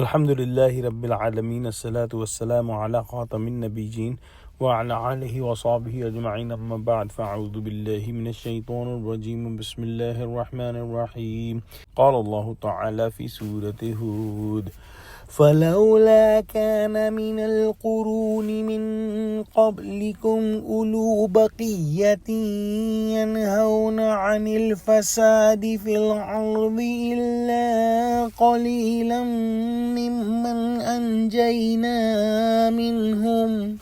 Alhamdulillahi Rabbil Alameen, As-salatu was-salamu ala khatamin nabiyyin wa ala alihi wa sahbihi ajma'in, amma ba'd, fa'udhu billahi minash shaitanir rajim, bismillahir rahmanir rahim. Qala Allahu ta'ala fi surati Hud, فلولا كان من القرون من قبلكم أولو بقية ينهون عن الفساد في الأرض إلا قليلا ممن أنجينا منهم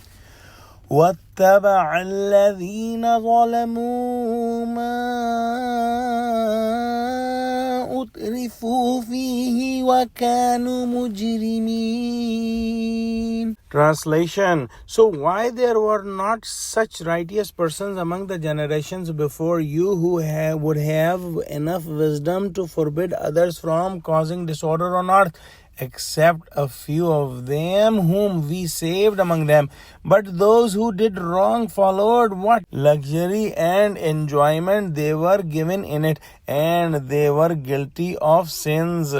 واتبع الذين ظلموا ما أترفوا فيه وكانوا مجرمين. Translation. So why there were not such righteous persons among the generations before you who would have enough wisdom to forbid others from causing disorder on earth, except a few of them whom we saved among them? But those who did wrong followed what luxury and enjoyment they were given in it, and they were guilty of sins.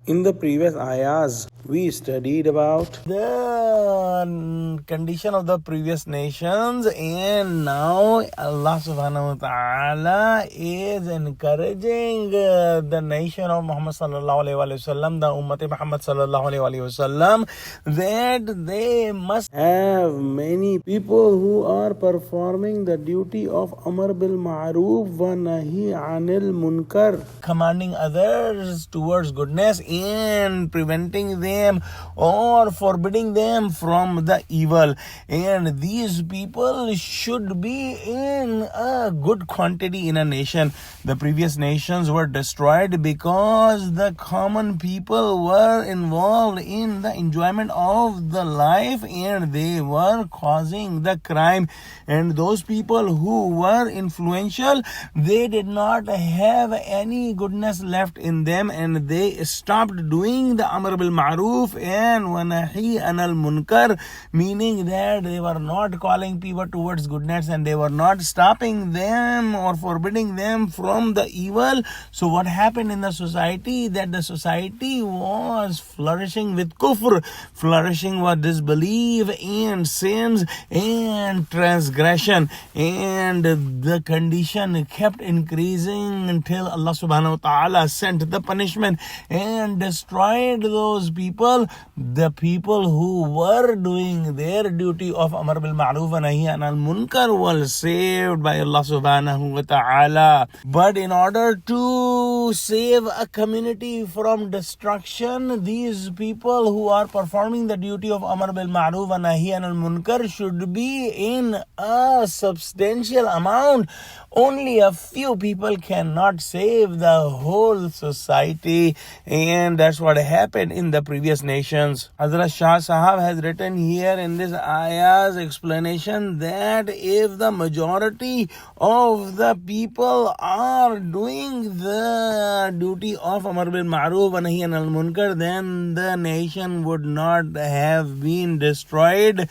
In the previous ayahs, we studied about the condition of the previous nations, and now Allah subhanahu wa ta'ala is encouraging the nation of Muhammad sallallahu alayhi wa sallam, the Ummah Muhammad sallallahu alayhi wa sallam, that they must have many people who are performing the duty of Amr bil Ma'ruf wa Nahi Anil Munkar, commanding others towards goodness and preventing them or forbidding them from the evil. And these people should be in a good quantity in a nation. The previous nations were destroyed because the common people were involved in the enjoyment of the life, and they were causing the crime. And those people who were influential, they did not have any goodness left in them, and they stopped doing the Amr bil Ma'ruf and Nahi Anil Munkar, meaning that they were not calling people towards goodness and they were not stopping them or forbidding them from the evil. So what happened in the society? That the society was flourishing with kufr, flourishing with disbelief and sins and transgression, and the condition kept increasing until Allah subhanahu wa ta'ala sent the punishment and destroyed those people. The people who were doing their duty of Amr bil Ma'ruf wa Nahi Anil Munkar were saved by Allah subhanahu wa ta'ala. But in order to save a community from destruction, these people who are performing the duty of Amr bil Ma'ruf wa Nahi Anil Munkar should be in a substantial amount. Only a few people cannot save the whole society, and that's what happened in the previous nations. Hazrat Shah Sahab has written here in this ayah's explanation that if the majority of the people are doing the duty of Amr bil Ma'ruf wa Nahi Anil Munkar, then the nation would not have been destroyed.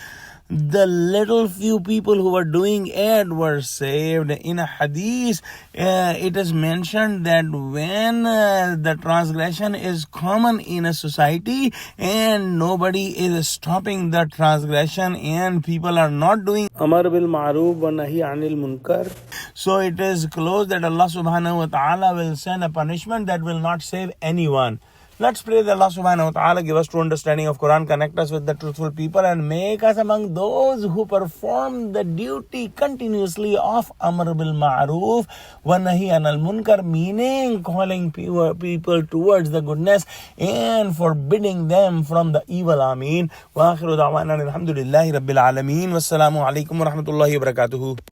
The little few people who were doing it were saved. In a hadith, it is mentioned that when the transgression is common in a society and nobody is stopping the transgression and people are not doing Amr bil Ma'ruf wa Nahi Anil Munkar, so it is close that Allah subhanahu wa ta'ala will send a punishment that will not save anyone. Let's pray that Allah subhanahu wa ta'ala give us true understanding of Quran, connect us with the truthful people, and make us among those who perform the duty continuously of Amr bil Ma'ruf wa Nahi Anil Munkar, meaning calling people towards the goodness and forbidding them from the evil. Ameen. Wa akhiru da'wana alhamdulillahi Rabbil Alameen. Wassalamu alaikum wa rahmatullahi wa barakatuhu.